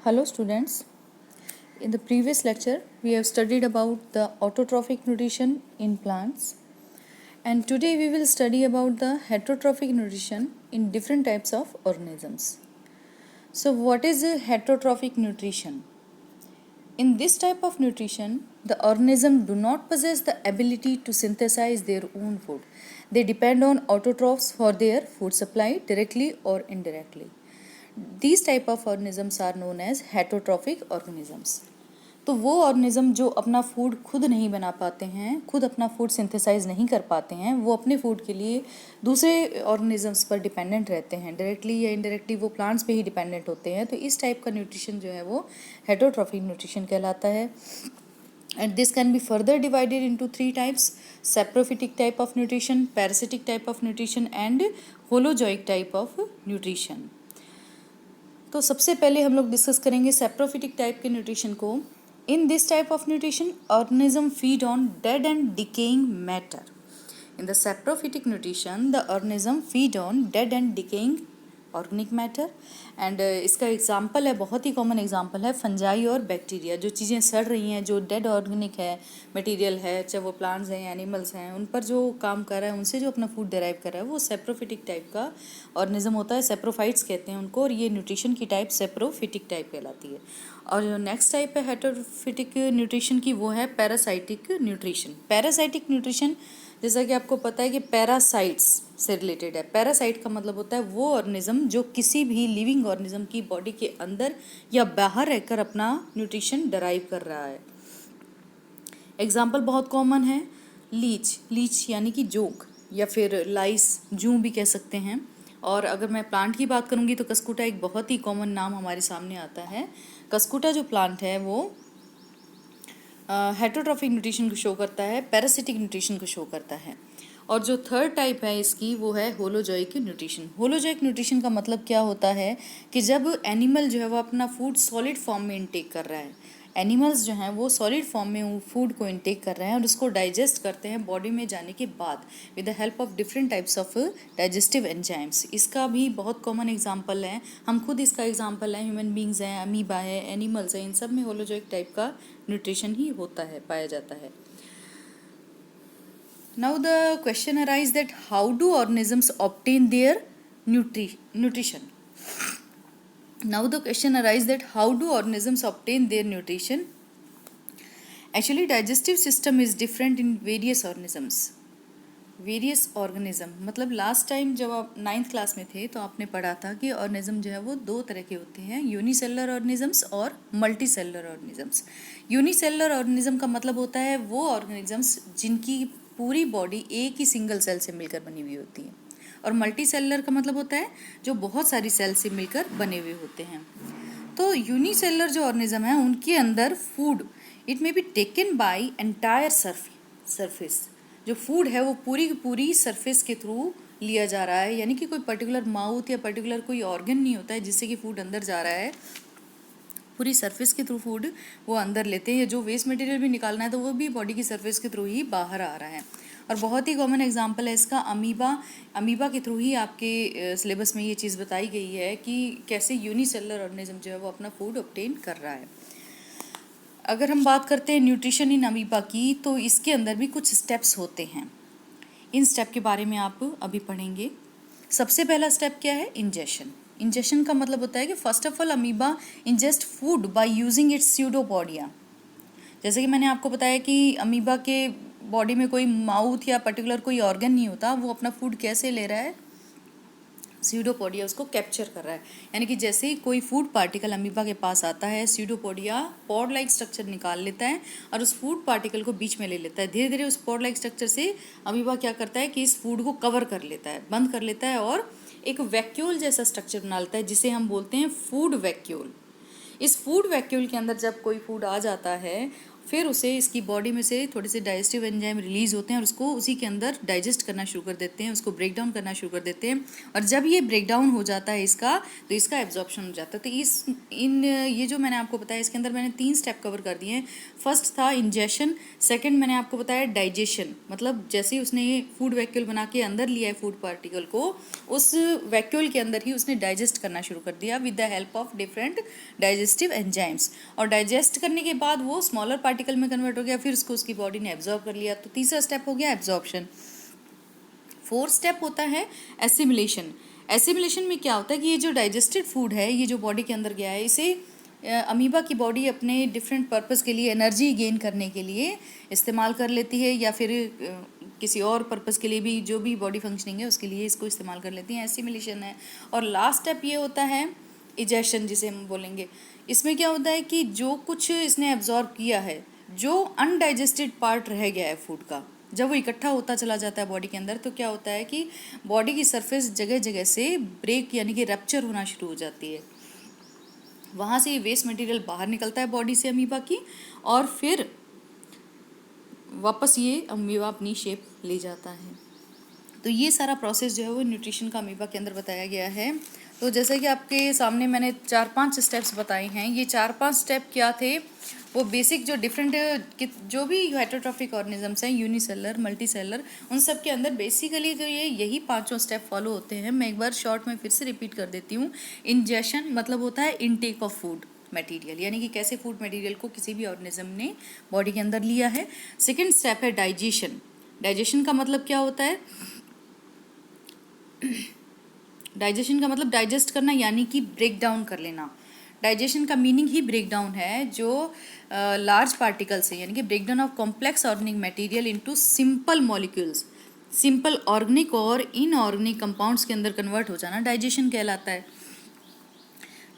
Hello students, in the previous lecture we have studied about the autotrophic nutrition in plants, and today we will study about the heterotrophic nutrition in different types of organisms. So what is a heterotrophic nutrition? In this type of nutrition, the organism do not possess the ability to synthesize their own food. They depend on autotrophs for their food supply directly or indirectly. These type of organisms are known as heterotrophic organisms. तो वो organism जो अपना food खुद नहीं बना पाते हैं, खुद अपना फूड सिंथेसाइज नहीं कर पाते हैं, वो अपने फूड के लिए दूसरे ऑर्गेनिजम्स पर डिपेंडेंट रहते हैं, डायरेक्टली या इनडायरेक्टली वो प्लांट्स पे ही डिपेंडेंट होते हैं. तो इस टाइप का न्यूट्रिशन जो है वो हेटरोट्रॉफिक न्यूट्रिशन कहलाता है. And this can be further divided into three types: saprophytic type of nutrition, parasitic type of nutrition and holozoic type of nutrition. तो सबसे पहले हम लोग डिस्कस करेंगे saprophytic टाइप के न्यूट्रिशन को. In this type of nutrition, organism feed on dead and decaying matter. In the saprophytic nutrition, the organism feed on dead and decaying organic matter. And इसका example है, बहुत ही common example है, fungi और bacteria. जो चीज़ें सड़ रही हैं, जो डेड ऑर्गेनिक है, मटेरियल है, चाहे वो प्लांट्स हैं, एनिमल्स हैं, उन पर जो काम कर रहा है, उनसे जो अपना फूड डिराइव कर रहा है, वो सेप्रोफिटिक टाइप का ऑर्गेनिज्म होता है. सेप्रोफाइट्स कहते हैं उनको, और ये न्यूट्रिशन की टाइप सेप्रोफिटिक टाइप कहलाती है. और जो नेक्स्ट टाइप है हेटरोफिटिक न्यूट्रिशन की, वो है पैरासाइटिक न्यूट्रिशन. पैरासाइटिक न्यूट्रिशन जैसा कि आपको पता है कि पैरासाइट्स से रिलेटेड है. पैरासाइट का मतलब होता है वो ऑर्गेनिज्म जो किसी भी लिविंग ऑर्गेनिज्म की बॉडी के अंदर या बाहर रहकर अपना न्यूट्रिशन डराइव कर रहा है. एग्जाम्पल बहुत कॉमन है, लीच यानी कि जोंक, या फिर लाइस, जूं भी कह सकते हैं. और अगर मैं प्लांट की बात करूँगी तो कस्कुटा एक बहुत ही कॉमन नाम हमारे सामने आता है. कस्कुटा जो प्लांट है वो हेटरोट्रॉफिक न्यूट्रिशन को शो करता है, पैरासिटिक न्यूट्रिशन को शो करता है. और जो थर्ड टाइप है इसकी, वो है होलोजोइक न्यूट्रिशन. होलोजोइक न्यूट्रिशन का मतलब क्या होता है कि जब एनिमल जो है वो अपना फूड सॉलिड फॉर्म में इनटेक कर रहा है, एनिमल्स जो हैं वो सॉलिड फॉर्म में फूड को इनटेक कर रहे हैं और उसको डाइजेस्ट करते हैं बॉडी में जाने के बाद with the help of different types of digestive enzymes. इसका भी बहुत कॉमन एग्जांपल है, हम खुद इसका एग्जांपल है, ह्यूमन बींग्स हैं, अमीबा है, एनिमल्स हैं, इन सब में होलोजोइक टाइप का न्यूट्रिशन ही होता है, पाया जाता है. Now the question arises that how do organisms obtain their nutrition? Now the question arises that how do organisms obtain their nutrition? Actually, digestive system is different in various organisms. Various organism मतलब last time जब आप 9th class में थे तो आपने पढ़ा था कि ऑर्गेनिज्म जो है वो दो तरह के होते हैं, यूनिसेलुलर ऑर्गेनिजम्स और मल्टीसेलुलर ऑर्गेनिजम्स. यूनिसेलुलर ऑर्गेनिज्म का मतलब होता है वो ऑर्गेनिजम्स जिनकी पूरी बॉडी एक ही सिंगल सेल से मिलकर बनी हुई होती है. और मल्टी सेलुलर का मतलब होता है जो बहुत सारी सेल से मिलकर बने हुए होते हैं. तो यूनिसेलुलर जो ऑर्गेनिज्म है उनके अंदर food it may be taken by entire surface. जो फूड है वो पूरी की पूरी सरफेस के थ्रू लिया जा रहा है, यानी कि कोई पर्टिकुलर माउथ या पर्टिकुलर कोई ऑर्गन नहीं होता है जिससे कि फूड अंदर जा रहा है. पूरी सरफेस के थ्रू फूड वो अंदर लेते हैं. जो वेस्ट मटेरियल भी निकालना है तो वो भी बॉडी की सरफेस के थ्रू ही बाहर आ रहा है. और बहुत ही कॉमन एग्जांपल है इसका अमीबा के थ्रू ही आपके सिलेबस में ये चीज़ बताई गई है कि कैसे यूनिसेलुलर ऑर्गेनिज्म जो है वो अपना फूड ऑब्टेन कर रहा है. अगर हम बात करते हैं न्यूट्रिशन इन अमीबा की, तो इसके अंदर भी कुछ स्टेप्स होते हैं. इन स्टेप के बारे में आप अभी पढ़ेंगे. सबसे पहला स्टेप क्या है? इंजेशन. इंजेशन का मतलब होता है कि first of all amoeba ingest food by using its pseudopodia. जैसे कि मैंने आपको बताया कि अमीबा के बॉडी में कोई माउथ या पर्टिकुलर कोई ऑर्गन नहीं होता, वो अपना फूड कैसे ले रहा है? स्यूडोपोडिया उसको कैप्चर कर रहा है. यानी कि जैसे ही कोई फूड पार्टिकल अमीबा के पास आता है, स्यूडोपोडिया पॉड लाइक स्ट्रक्चर निकाल लेता है और उस फूड पार्टिकल को बीच में ले लेता है. धीरे धीरे उस पॉड लाइक स्ट्रक्चर से अमीबा क्या करता है कि इस फूड को कवर कर लेता है, बंद कर लेता है और एक वैक्यूल जैसा स्ट्रक्चर बना लेता है जिसे हम बोलते हैं फूड वैक्यूल. इस फूड वैक्यूल के अंदर जब कोई फूड आ जाता है फिर उसे इसकी बॉडी में से थोड़े से डाइजेस्टिव एंजाइम रिलीज होते हैं और उसको उसी के अंदर डाइजेस्ट करना शुरू कर देते हैं, उसको ब्रेक डाउन करना शुरू कर देते हैं। और जब ये ब्रेक डाउन हो जाता है इसका, तो इसका एब्जॉर्प्शन हो जाता है। तो ये जो मैंने आपको बताया, इसके अंदर मैंने 3 स्टेप कवर कर दिए हैं। फर्स्ट था इंजेशन, सेकंड मैंने आपको बताया डाइजेशन, मतलब जैसे ही उसने ये फूड वैक्यूल बना के अंदर लिया है फूड पार्टिकल को, उस वैक्यूल के अंदर ही उसने डाइजेस्ट करना शुरू कर दिया with the help of different digestive enzymes. और डाइजेस्ट करने के बाद वो स्मॉलर पार्टिकल में कन्वर्ट हो गया, फिर उसको उसकी बॉडी ने एब्जॉर्ब कर लिया। तो तीसरा स्टेप हो गया एब्जॉर्प्शन। फोर्थ स्टेप होता है एसिमिलेशन। एसिमिलेशन में क्या होता है कि ये जो डाइजेस्टेड फूड है, ये जो बॉडी के अंदर गया है, इसे अमीबा की बॉडी अपने डिफरेंट पर्पस के लिए, एनर्जी गेन करने के लिए इस्तेमाल कर लेती है, या फिर किसी और पर्पस के लिए भी, जो भी बॉडी फंक्शनिंग है उसके लिए इसको इस्तेमाल कर लेती हैं। एसिमिलेशन है। और लास्ट स्टेप ये होता है इजेशन, जिसे हम बोलेंगे। इसमें क्या होता है कि जो कुछ इसने एब्जॉर्ब किया है, जो अनडाइजेस्टेड पार्ट रह गया है फूड का, जब वो इकट्ठा होता चला जाता है बॉडी के अंदर, तो क्या होता है कि बॉडी की सरफेस जगह जगह से ब्रेक यानी कि रप्चर होना शुरू हो जाती है। वहाँ से ये वेस्ट मटेरियल बाहर निकलता है बॉडी से अमीबा की, और फिर वापस ये अमीबा अपनी शेप ले जाता है। तो ये सारा प्रोसेस जो है वो न्यूट्रिशन का अमीबा के अंदर बताया गया है। तो जैसे कि आपके सामने मैंने 4-5 स्टेप्स बताए हैं, ये 4-5 स्टेप क्या थे, वो बेसिक जो डिफरेंट जो भी हेटेरोट्रॉफिक ऑर्गेनिजम्स हैं, यूनिसेलर, मल्टीसेलर, उन सब के अंदर बेसिकली तो ये यही 5 स्टेप फॉलो होते हैं। मैं एक बार शॉर्ट में फिर से रिपीट कर देती हूँ। इंजेशन मतलब होता है इनटेक ऑफ फूड मटेरियल, यानी कि कैसे फूड मटेरियल को किसी भी ऑर्गेनिज्म ने बॉडी के अंदर लिया है। सेकेंड स्टेप है डाइजेशन। डाइजेशन का मतलब क्या होता है? डाइजेशन का मतलब डाइजेस्ट करना, यानी कि ब्रेक डाउन कर लेना। डाइजेशन का मीनिंग ही ब्रेक डाउन है, जो लार्ज पार्टिकल्स है, यानी कि break down of complex organic material into simple molecules, simple organic और इनऑर्गेनिक कंपाउंड्स के अंदर कन्वर्ट हो जाना डाइजेशन कहलाता है।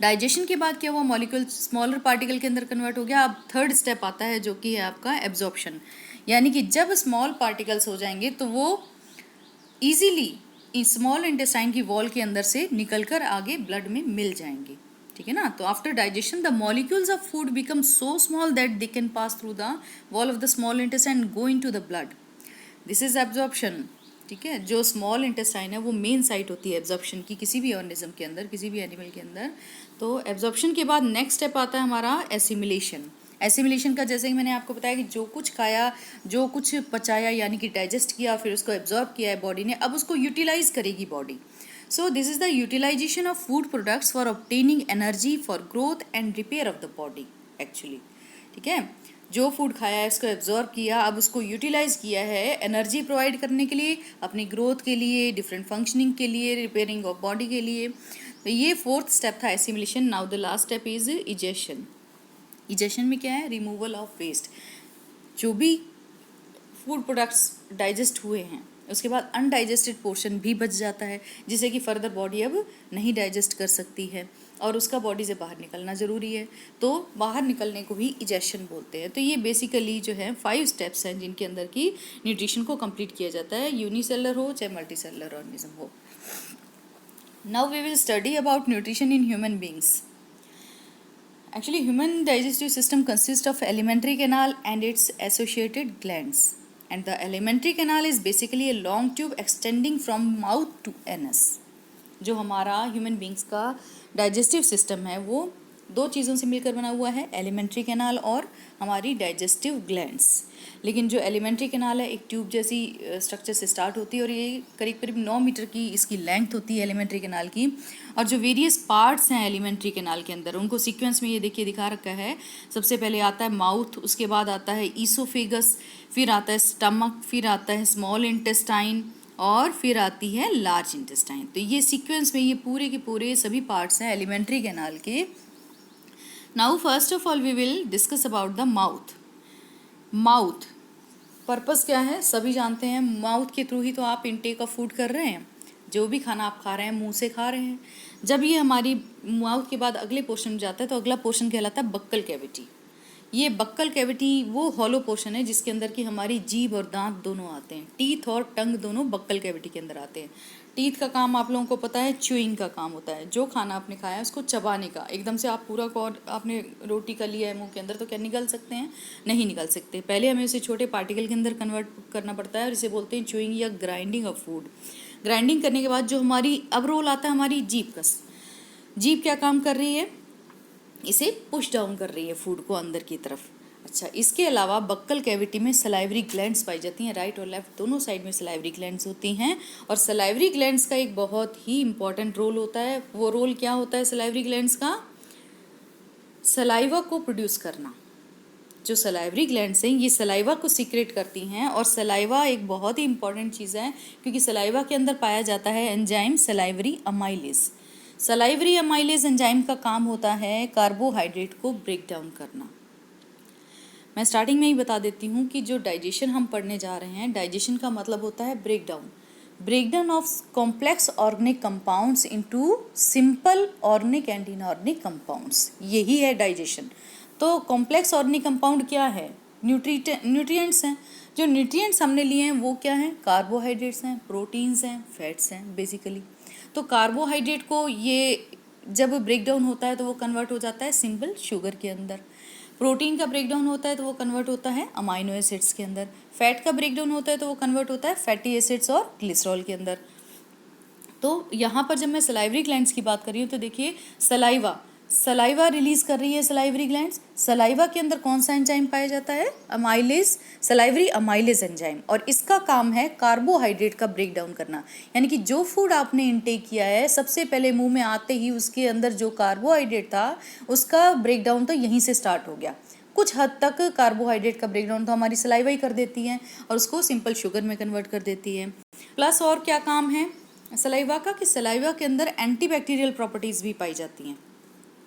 डाइजेशन के बाद क्या हुआ, मॉलिक्यूल स्मॉलर पार्टिकल के अंदर कन्वर्ट हो गया। अब थर्ड स्टेप आता है जो कि है आपका एब्जॉर्प्शन, यानी कि जब स्मॉल पार्टिकल्स हो जाएंगे तो वो ईजीली स्मॉल इंटेस्टाइन की वॉल के अंदर से निकलकर आगे ब्लड में मिल जाएंगे। ठीक है ना? तो after digestion the molecules of food become so small that they can pass through the wall of the small intestine and go into the blood. This is absorption. ठीक है, जो स्मॉल इंटेस्टाइन है वो मेन साइट होती है absorption की किसी भी ऑर्गेनिज्म के अंदर, किसी भी एनिमल के अंदर। तो एब्जॉर्प्शन के बाद नेक्स्ट स्टेप आता है हमारा एसिमिलेशन। एसिमिलेशन का जैसे कि मैंने आपको बताया कि जो कुछ खाया, जो कुछ पचाया, यानी कि डाइजेस्ट किया, फिर उसको एब्जॉर्ब किया है बॉडी ने, अब उसको यूटिलाइज करेगी body. So this is the utilization of food products for obtaining energy for growth and repair of the body actually. ठीक है, जो फूड खाया है उसको एब्जॉर्ब किया, अब उसको यूटिलाइज किया है एनर्जी प्रोवाइड करने के लिए, अपनी ग्रोथ के लिए, डिफरेंट फंक्शनिंग के लिए, रिपेयरिंग ऑफ बॉडी के लिए। तो ये फोर्थ स्टेप था assimilation. Now the last step is egestion. Egestion में क्या है? Removal of waste. जो भी फूड प्रोडक्ट्स डाइजेस्ट हुए हैं उसके बाद अनडाइजेस्टेड पोर्शन भी बच जाता है, जिसे कि फर्दर बॉडी अब नहीं डाइजेस्ट कर सकती है और उसका बॉडी से बाहर निकलना ज़रूरी है। तो बाहर निकलने को ही इजेशन बोलते हैं। तो ये बेसिकली जो है 5 स्टेप्स हैं जिनके अंदर की न्यूट्रिशन को कंप्लीट किया जाता है, यूनिसेलर हो चाहे मल्टीसेलर ऑर्गेनिज्म हो। Now we will study about nutrition in human beings. Actually, human digestive system consists of alimentary canal and its associated glands. And the alimentary canal is basically a long tube extending from mouth to anus. जो हमारा human beings का digestive system है वो 2 चीज़ों से मिलकर बना हुआ है, एलिमेंट्री कैनाल और हमारी डाइजेस्टिव ग्लैंड्स। लेकिन जो एलिमेंट्री कैनाल है एक ट्यूब जैसी स्ट्रक्चर से स्टार्ट होती है और ये करीब करीब 9 मीटर की इसकी लेंथ होती है एलिमेंट्री कैनाल की। और जो वेरियस पार्ट्स हैं एलिमेंट्री कैनाल के अंदर उनको सीक्वेंस में ये देखिए दिखा रखा है। सबसे पहले आता है माउथ, उसके बाद आता है ईसोफेगस, फिर आता है स्टमक, फिर आता है स्मॉल इंटेस्टाइन और फिर आती है लार्ज इंटेस्टाइन। तो ये सीक्वेंस में ये पूरे के पूरे सभी पार्ट्स हैं एलिमेंट्री कैनाल के। Now first of all we will discuss about the mouth. Mouth purpose क्या है सभी जानते हैं, माउथ के थ्रू ही तो आप इनटेक ऑफ फूड कर रहे हैं, जो भी खाना आप खा रहे हैं मुंह से खा रहे हैं। जब ये हमारी माउथ के बाद अगले पोर्शन में जाता है तो अगला पोर्शन कहलाता है बक्कल कैविटी। ये बक्कल कैविटी वो हॉलो पोर्शन है जिसके अंदर की हमारी जीभ और दांत दोनों आते हैं, टीथ और टंग दोनों बक्कल कैविटी के अंदर आते हैं। टीथ का काम आप लोगों को पता है, च्यूइंग का काम होता है, जो खाना आपने खाया है उसको चबाने का। एकदम से आप पूरा को आपने रोटी का लिया है मुंह के अंदर तो क्या निकल सकते हैं? नहीं निकल सकते। पहले हमें उसे छोटे पार्टिकल के अंदर कन्वर्ट करना पड़ता है और इसे बोलते हैं च्यूइंग या ग्राइंडिंग ऑफ फूड। ग्राइंडिंग करने के बाद जो हमारी अब रोल आता है हमारी जीभ का। जीभ क्या काम कर रही है? इसे पुश डाउन कर रही है फूड को अंदर की तरफ। अच्छा, इसके अलावा बक्कल कैविटी में सलाइवरी ग्लैंड्स पाई जाती हैं। राइट और लेफ्ट दोनों साइड में सलाइवरी ग्लैंड्स होती हैं और सलाइवरी ग्लैंड्स का एक बहुत ही इंपॉर्टेंट रोल होता है। वो रोल क्या होता है सलाइवरी ग्लैंड्स का? सलाइवा को प्रोड्यूस करना। जो सलाइवरी ग्लैंड्स हैं ये सलाइवा को सीक्रेट करती हैं और सलाइवा एक बहुत ही इंपॉर्टेंट चीज़ है क्योंकि सलाइवा के अंदर पाया जाता है enzyme salivary amylase. Salivary amylase enzyme का काम होता है कार्बोहाइड्रेट को ब्रेक डाउन करना। मैं स्टार्टिंग में ही बता देती हूँ कि जो डाइजेशन हम पढ़ने जा रहे हैं, डाइजेशन का मतलब होता है breakdown of complex organic compounds into simple organic and inorganic compounds, यही है डाइजेशन। तो कॉम्प्लेक्स ऑर्गेनिक कंपाउंड क्या है? न्यूट्रिएंट्स हैं। जो न्यूट्रिएंट्स हमने लिए हैं वो क्या हैं? कार्बोहाइड्रेट्स हैं, प्रोटीन्स हैं, फैट्स हैं बेसिकली। तो कार्बोहाइड्रेट को ये जब ब्रेकडाउन होता है तो वो कन्वर्ट हो जाता है सिंपल शुगर के अंदर। प्रोटीन का ब्रेकडाउन होता है तो वो कन्वर्ट होता है अमाइनो एसिड्स के अंदर। फैट का ब्रेकडाउन होता है तो वो कन्वर्ट होता है फैटी एसिड्स और ग्लिसरॉल के अंदर। तो यहाँ पर जब मैं सलाइवरी ग्लैंड्स की बात कर रही हूँ तो देखिए सलाइवा रिलीज कर रही है सलाइवरी ग्लैंड्स। सलाइवा के अंदर कौन सा एंजाइम पाया जाता है? अमाइलेज, सलाइवरी अमाइलेज एंजाइम, और इसका काम है कार्बोहाइड्रेट का ब्रेक डाउन करना। यानी कि जो फूड आपने इनटेक किया है सबसे पहले मुंह में आते ही उसके अंदर जो कार्बोहाइड्रेट था उसका ब्रेक डाउन तो यहीं से स्टार्ट हो गया। कुछ हद तक कार्बोहाइड्रेट का ब्रेकडाउन तो हमारी सलाइवा ही कर देती है और उसको सिंपल शुगर में कन्वर्ट कर देती है। प्लस और क्या काम है सलाइवा का कि सलाइवा के अंदर एंटीबैक्टीरियल प्रॉपर्टीज़ भी पाई जाती हैं।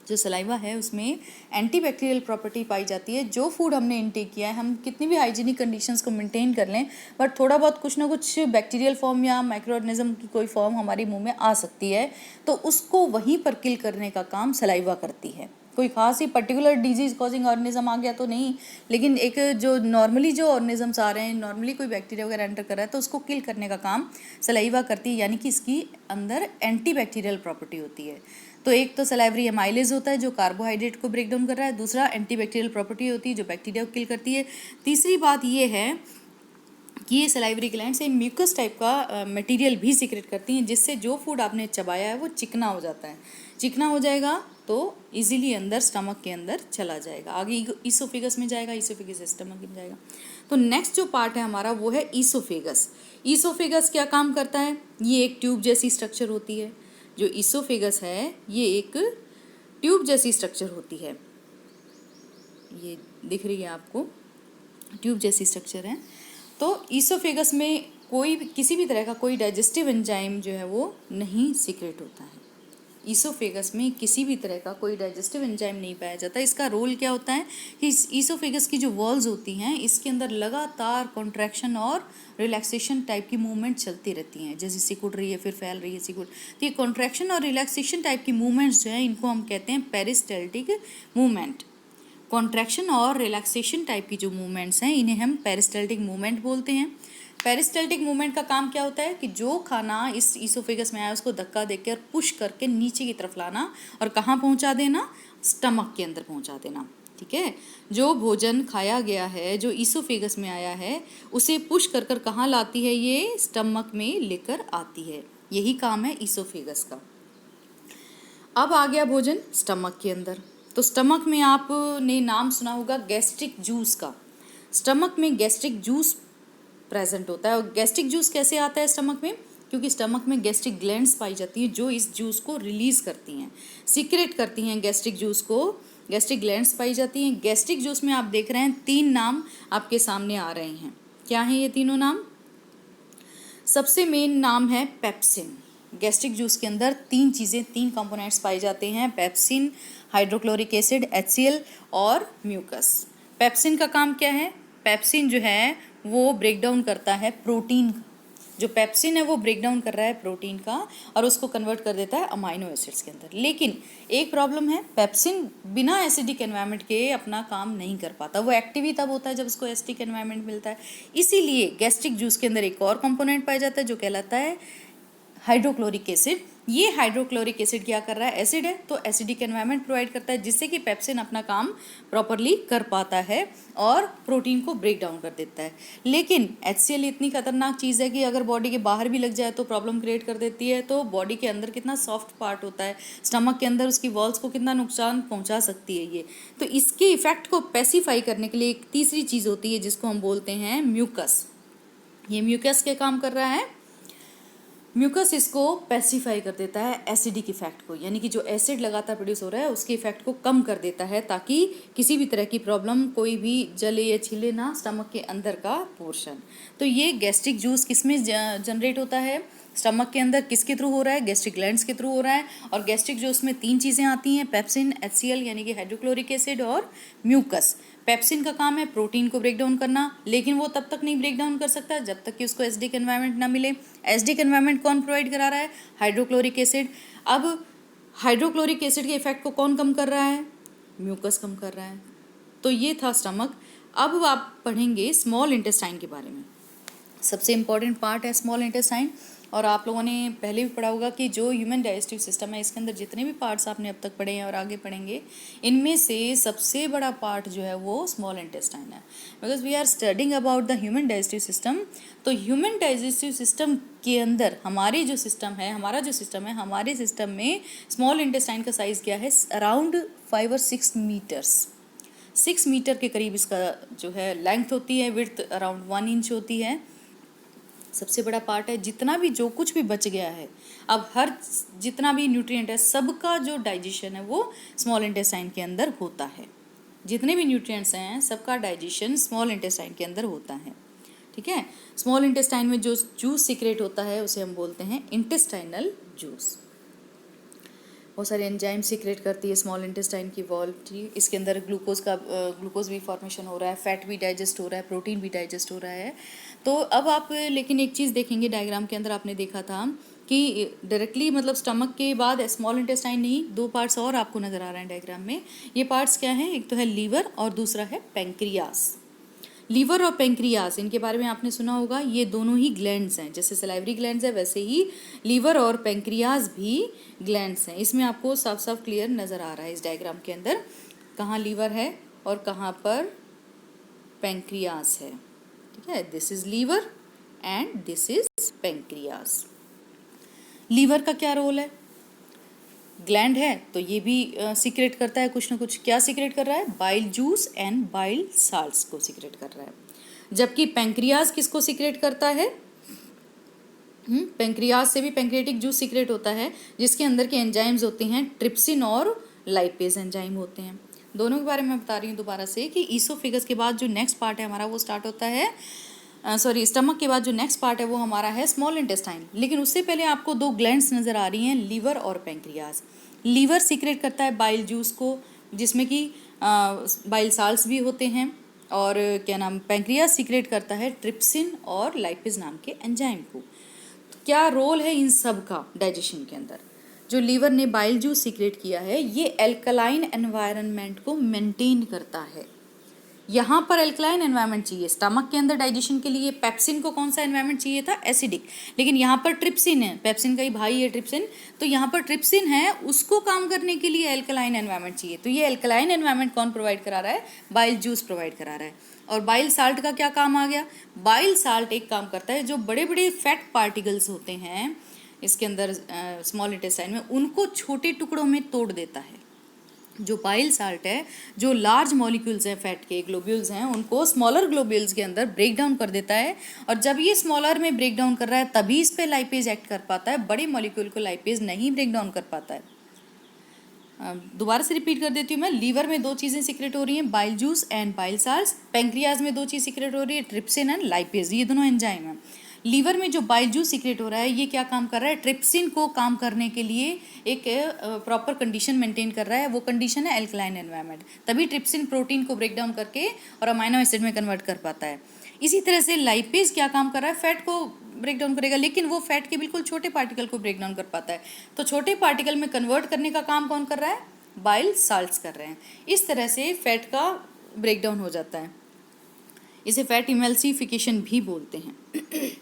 जो सलाइवा है उसमें एंटीबैक्टीरियल प्रॉपर्टी पाई जाती है। जो फूड हमने इनटेक किया है, हम कितनी भी हाइजीनिक कंडीशंस को मेंटेन कर लें बट थोड़ा बहुत कुछ ना कुछ बैक्टीरियल फॉर्म या माइक्रो ऑर्गेनिज्म की कोई फॉर्म हमारे मुंह में आ सकती है, तो उसको वहीं पर किल करने का काम सलाइवा करती है। कोई खास ही पर्टिकुलर डिजीज कॉजिंग ऑर्गेनिज्म आ गया तो नहीं, लेकिन एक जो नॉर्मली जो ऑर्गेनिजम्स आ रहे हैं, नॉर्मली कोई बैक्टीरिया वगैरह एंटर कर रहा है तो उसको किल करने का काम सलाइवा करती है। यानी कि इसकी अंदर एंटीबैक्टीरियल प्रॉपर्टी होती है। तो एक तो सलाइवरी अमाइलेज होता है जो कार्बोहाइड्रेट को ब्रेक डाउन कर रहा है, दूसरा एंटीबैक्टीरियल प्रॉपर्टी होती है जो बैक्टीरिया को किल करती है। तीसरी बात ये है कि ये सलाइवरी ग्लैंड्स एक म्यूकस टाइप का मटेरियल भी सीक्रेट करती हैं जिससे जो फूड आपने चबाया है वो चिकना हो जाता है। चिकना हो जाएगा तो इजीली अंदर स्टमक के अंदर चला जाएगा, आगे ईसोफेगस में जाएगा, ईसोफेगस से स्टमक में जाएगा। तो नेक्स्ट जो पार्ट है हमारा वो है ईसोफेगस। ईसोफेगस क्या काम करता है? ये एक ट्यूब जैसी स्ट्रक्चर होती है। जो ईसोफेगस है ये एक ट्यूब जैसी स्ट्रक्चर होती है, ये दिख रही है आपको, ट्यूब जैसी स्ट्रक्चर है। तो ईसोफेगस में कोई किसी भी तरह का कोई डाइजेस्टिव एंजाइम जो है वो नहीं सीक्रेट होता है। ईसोफेगस में किसी भी तरह का कोई डाइजेस्टिव एंजाइम नहीं पाया जाता। इसका रोल क्या होता है कि ईसोफेगस की जो वॉल्स होती हैं इसके अंदर लगातार कॉन्ट्रैक्शन और रिलैक्सेशन टाइप की मूवमेंट चलती रहती हैं, जैसे सिकुड़ रही है फिर फैल रही है सिकुड़। तो ये कॉन्ट्रैक्शन और रिलैक्सेशन टाइप की मूवमेंट्स जो है इनको हम कहते हैं पेरिस्टाल्टिक मूवमेंट। कॉन्ट्रैक्शन और रिलैक्सेशन टाइप की जो मूवमेंट्स हैं इन्हें हम पेरिस्टाल्टिक मूवमेंट बोलते हैं। पेरिस्टाल्टिक मूवमेंट का काम क्या होता है कि जो खाना इस ईसोफेगस में आया उसको धक्का देकर पुश करके नीचे की तरफ लाना और कहाँ पहुँचा देना? स्टमक के अंदर पहुँचा देना। ठीक है, जो भोजन खाया गया है जो ईसोफेगस में आया है उसे पुश कर कर कहाँ लाती है? ये स्टमक में लेकर आती है। यही काम है ईसोफेगस का। अब आ गया भोजन स्टमक के अंदर। तो स्टमक में आपने नाम सुना होगा गैस्ट्रिक जूस का। स्टमक में गैस्ट्रिक जूस प्रेजेंट होता है। और गैस्ट्रिक जूस कैसे आता है स्टमक में? क्योंकि स्टमक में गैस्ट्रिक ग्लैंड्स पाई जाती हैं जो इस जूस को रिलीज करती हैं, सीक्रेट करती हैं गैस्ट्रिक जूस को। गैस्ट्रिक ग्लैंड्स पाई जाती हैं। गैस्ट्रिक जूस में आप देख रहे हैं 3 नाम आपके सामने आ रहे हैं। क्या हैं ये तीनों नाम? सबसे मेन नाम है पेप्सिन। गैस्ट्रिक जूस के अंदर 3 कंपोनेंट्स पाए जाते हैं, पेप्सिन, हाइड्रोक्लोरिक एसिड HCl और म्यूकस। पेप्सिन का काम क्या है? पेप्सिन जो है वो ब्रेक डाउन करता है प्रोटीन का। जो पेप्सिन है वो ब्रेक डाउन कर रहा है प्रोटीन का और उसको कन्वर्ट कर देता है अमाइनो एसिड्स के अंदर। लेकिन एक प्रॉब्लम है, पेप्सिन बिना एसिडिक एनवायरनमेंट के अपना काम नहीं कर पाता। वो एक्टिव ही तब होता है जब उसको एसिडिक एनवायरनमेंट मिलता है। इसीलिए गैस्ट्रिक जूस के अंदर एक और कंपोनेंट पाया जाता है जो कहलाता है हाइड्रोक्लोरिक एसिड। ये हाइड्रोक्लोरिक एसिड क्या कर रहा है, एसिड है तो एसिडिक एनवायरनमेंट प्रोवाइड करता है जिससे कि पेप्सिन अपना काम प्रॉपरली कर पाता है और प्रोटीन को ब्रेक डाउन कर देता है। लेकिन HCl इतनी खतरनाक चीज़ है कि अगर बॉडी के बाहर भी लग जाए तो प्रॉब्लम क्रिएट कर देती है। तो बॉडी के अंदर कितना सॉफ्ट पार्ट होता है, स्टमक के अंदर उसकी वॉल्स को कितना नुकसान पहुंचा सकती है ये। तो इसके इफेक्ट को पेसिफाई करने के लिए एक तीसरी चीज़ होती है जिसको हम बोलते हैं म्यूकस। ये म्यूकस के काम कर रहा है, म्यूकस इसको पेसिफाई कर देता है एसिडिक इफेक्ट को, यानी कि जो एसिड लगातार प्रोड्यूस हो रहा है उसके इफेक्ट को कम कर देता है ताकि किसी भी तरह की प्रॉब्लम कोई भी जले या छिले ना स्टमक के अंदर का पोर्शन। तो ये गैस्ट्रिक जूस किस में जनरेट होता है, स्टमक के अंदर किसके थ्रू हो रहा है, गैस्ट्रिक ग्लैंड्स के थ्रू हो रहा है। और गैस्ट्रिक जूस में 3 चीज़ें आती हैं, पेप्सिन, HCl यानी कि हाइड्रोक्लोरिक एसिड और म्यूकस। पेप्सिन का काम है प्रोटीन को ब्रेक डाउन करना, लेकिन वो तब तक नहीं ब्रेक डाउन कर सकता जब तक कि उसको एसिडिक एनवायरनमेंट ना मिले। एसिडिक एनवायरनमेंट कौन प्रोवाइड करा रहा है, हाइड्रोक्लोरिक एसिड। अब हाइड्रोक्लोरिक एसिड के इफेक्ट को कौन कम कर रहा है, म्यूकस कम कर रहा है। तो ये था स्टमक। अब आप पढ़ेंगे स्मॉल इंटेस्टाइन के बारे में। सबसे इम्पॉर्टेंट पार्ट है स्मॉल इंटेस्टाइन। और आप लोगों ने पहले भी पढ़ा होगा कि जो ह्यूमन डाइजेस्टिव सिस्टम है इसके अंदर जितने भी पार्ट्स आपने अब तक पढ़े हैं और आगे पढ़ेंगे, इनमें से सबसे बड़ा पार्ट जो है वो स्मॉल इंटेस्टाइन है। Because we are studying about the human digestive system. तो ह्यूमन डाइजेस्टिव सिस्टम के अंदर हमारे जो सिस्टम है, हमारे सिस्टम में स्मॉल इंटेस्टाइन का साइज़ क्या है, अराउंड 5 और 6 मीटर्स, 6 मीटर के करीब इसका जो है लेंथ होती है। विड्थ अराउंड 1 इंच होती है। सबसे बड़ा पार्ट है। जितना भी जो कुछ भी बच गया है, अब हर जितना भी न्यूट्रिएंट है सबका जो डाइजेशन है वो स्मॉल इंटेस्टाइन के अंदर होता है। जितने भी न्यूट्रिएंट्स हैं सबका डाइजेशन स्मॉल इंटेस्टाइन के अंदर होता है। ठीक है। स्मॉल इंटेस्टाइन में जो जूस सीक्रेट होता है उसे हम बोलते हैं इंटेस्टाइनल जूस। बहुत सारे एंजाइम सीक्रेट करती है स्मॉल इंटेस्टाइन की वॉल। ठीक, इसके अंदर ग्लूकोज भी फॉर्मेशन हो रहा है, फैट भी डाइजेस्ट हो रहा है, प्रोटीन भी डाइजेस्ट हो रहा है। तो अब आप लेकिन एक चीज़ देखेंगे, डायग्राम के अंदर आपने देखा था कि डायरेक्टली मतलब स्टमक के बाद स्मॉल इंटेस्टाइन नहीं, 2 पार्ट्स और आपको नज़र आ रहे हैं डायग्राम में। ये पार्ट्स क्या हैं, एक तो है लीवर और दूसरा है पेंक्रियास। लीवर और पेंक्रियास, इनके बारे में आपने सुना होगा, ये दोनों ही ग्लैंड्स हैं। जैसे सलाइवरी ग्लैंड्स है वैसे ही लीवर और पेंक्रियास भी ग्लैंड्स हैं। इसमें आपको साफ साफ क्लियर नज़र आ रहा है इस डायग्राम के अंदर कहाँ लीवर है और कहाँ पर पेंक्रियास है। ठीक है, this is liver and this is pancreas. Liver का क्या रोल है, ग्लैंड है तो ये भी सीक्रेट करता है कुछ ना कुछ। क्या सीक्रेट कर रहा है, bile juice and bile salts को सीक्रेट कर रहा है। जबकि पेंक्रियास किसको सीक्रेट करता है, पेंक्रियास से भी पेंक्रियाटिक जूस सीक्रेट होता है जिसके अंदर के एंजाइम्स होते हैं ट्रिप्सिन और लाइपेज एंजाइम होते हैं। दोनों के बारे में बता रही हूँ दोबारा से कि ईसोफेगस के बाद जो नेक्स्ट पार्ट है हमारा वो स्टार्ट होता है, स्टमक के बाद जो नेक्स्ट पार्ट है वो हमारा है स्मॉल इंटेस्टाइन। लेकिन उससे पहले आपको 2 ग्लैंड्स नज़र आ रही हैं, लीवर और पेंक्रियास। लीवर सीक्रेट करता है बाइल जूस को जिसमें कि बाइल साल्ट्स भी होते हैं, और क्या नाम, पेंक्रियास सीक्रेट करता है ट्रिप्सिन और लाइपेज नाम के एंजाइम को। तो क्या रोल है इन सब का डाइजेशन के अंदर। जो लीवर ने बाइल जूस सीक्रेट किया है ये एल्कलाइन एनवायरनमेंट को मेंटेन करता है। यहाँ पर एल्कलाइन एनवायरनमेंट चाहिए, स्टमक के अंदर डाइजेशन के लिए पेप्सिन को कौन सा एनवायरनमेंट चाहिए था, एसिडिक। लेकिन यहाँ पर ट्रिप्सिन है, पेप्सिन का ही भाई है ट्रिप्सिन, तो यहाँ पर ट्रिप्सिन है, उसको काम करने के लिए एल्कलाइन एनवायरनमेंट चाहिए। तो ये एल्कलाइन एनवायरनमेंट कौन प्रोवाइड करा रहा है, बाइल जूस प्रोवाइड करा रहा है। और बाइल साल्ट का क्या काम आ गया, बाइल साल्ट एक काम करता है, जो बड़े बड़े फैट पार्टिकल्स होते हैं इसके अंदर स्मॉल इंटेस्टाइन में, उनको छोटे टुकड़ों में तोड़ देता है। जो बाइल साल्ट है, जो लार्ज मॉलिक्यूल्स हैं, फैट के ग्लोब्यूल्स हैं, उनको स्मॉलर ग्लोब्यूल्स के अंदर ब्रेक डाउन कर देता है। और जब ये स्मॉलर में ब्रेक डाउन कर रहा है तभी इस पे लाइपेज एक्ट कर पाता है, बड़े मॉलिक्यूल को लाइपेज नहीं ब्रेक डाउन कर पाता है। दोबारा से रिपीट कर देती हूँ मैं, लीवर में 2 चीज़ें सीक्रेट हो रही हैं, bile juice and bile salts. Pancreas में 2 चीज़ सीक्रेट हो रही है, ट्रिप्सिन एंड लाइपेज, ये दोनों एंजाइम हैं। लीवर में जो बाइल जूस सीक्रेट हो रहा है ये क्या काम कर रहा है, ट्रिप्सिन को काम करने के लिए एक प्रॉपर कंडीशन मेंटेन कर रहा है। वो कंडीशन है एल्कलाइन एनवायरनमेंट, तभी ट्रिप्सिन प्रोटीन को ब्रेक डाउन करके और अमाइनो एसिड में कन्वर्ट कर पाता है। इसी तरह से लाइपेज क्या काम कर रहा है, फैट को ब्रेक डाउन करेगा, लेकिन वो फैट के बिल्कुल छोटे पार्टिकल को ब्रेक डाउन कर पाता है। तो छोटे पार्टिकल में कन्वर्ट करने का काम कौन कर रहा है, बाइल साल्ट्स कर रहे हैं। इस तरह से फैट का ब्रेक डाउन हो जाता है। इसे फैट इमल्सिफिकेशन भी बोलते हैं।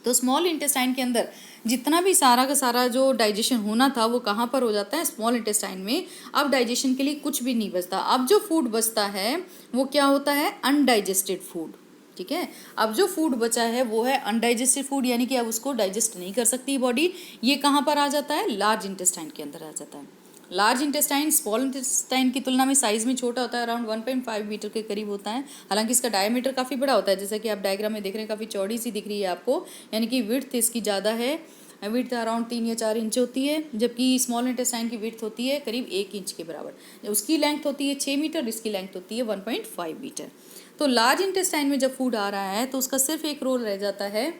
तो स्मॉल इंटेस्टाइन के अंदर जितना भी सारा का सारा जो डाइजेशन होना था वो कहाँ पर हो जाता है, स्मॉल इंटेस्टाइन में। अब डाइजेशन के लिए कुछ भी नहीं बचता। अब जो फूड बचता है वो क्या होता है, अनडाइजेस्टेड फूड। ठीक है, अब जो फूड बचा है वो है अनडाइजेस्टेड फूड, यानी कि अब उसको डाइजेस्ट नहीं कर सकती बॉडी। ये कहाँ पर आ जाता है, लार्ज इंटेस्टाइन के अंदर आ जाता है। लार्ज इंटेस्टाइन स्मॉल इंटेस्टाइन की तुलना में साइज में छोटा होता है, अराउंड 1.5 मीटर के करीब होता है। हालांकि इसका डायमीटर काफ़ी बड़ा होता है, जैसा कि आप डायग्राम में देख रहे हैं, काफ़ी चौड़ी सी दिख रही है आपको, यानी कि विड्थ इसकी ज़्यादा है। विड्थ अराउंड 3 या 4 इंच होती है, जबकि स्मॉल इंटेस्टाइन की विड्थ होती है करीब 1 इंच के बराबर। उसकी लेंथ होती है 6 मीटर, इसकी लेंथ होती है 1.5 मीटर। तो लार्ज इंटेस्टाइन में जब फूड आ रहा है तो उसका सिर्फ एक रोल रह जाता है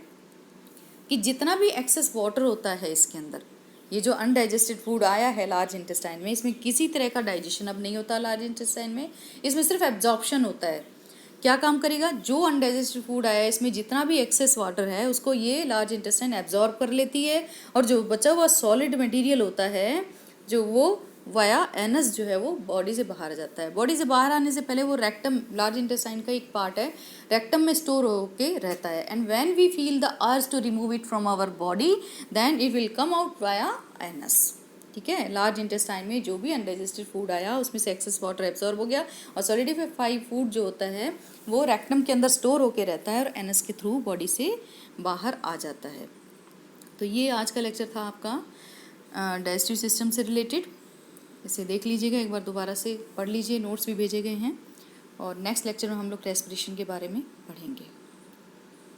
कि जितना भी एक्सेस वाटर होता है इसके अंदर, ये जो अनडाइजेस्टेड फूड आया है लार्ज इंटेस्टाइन में, इसमें किसी तरह का डाइजेशन अब नहीं होता लार्ज इंटेस्टाइन में, इसमें सिर्फ एब्जॉर्प्शन होता है। क्या काम करेगा, जो अनडाइजेस्टेड फूड आया है इसमें जितना भी एक्सेस वाटर है उसको ये लार्ज इंटेस्टाइन एब्जॉर्ब कर लेती है, और जो बचा हुआ सॉलिड मटेरियल होता है जो वो वाया एनस जो है वो बॉडी से बाहर आ जाता है। बॉडी से बाहर आने से पहले वो रेक्टम, लार्ज इंटेस्टाइन का एक पार्ट है, रेक्टम में स्टोर होके रहता है। And when we feel the urge to remove it from our body then it will come out via anus. ठीक है, लार्ज इंटेस्टाइन में जो भी अनडाइजेस्टेड फूड आया उसमें से एक्सेस वाटर एब्जॉर्ब हो गया, और सॉलिडिफाइड फूड जो होता है वो रेक्टम के अंदर स्टोर होके रहता है और एनस के थ्रू बॉडी से बाहर आ जाता है। तो ये आज का लेक्चर था आपका डाइजेस्टिव सिस्टम से रिलेटेड। इसे देख लीजिएगा, एक बार दोबारा से पढ़ लीजिए, नोट्स भी भेजे गए हैं, और नेक्स्ट लेक्चर में हम लोग रेस्पिरेशन के बारे में पढ़ेंगे।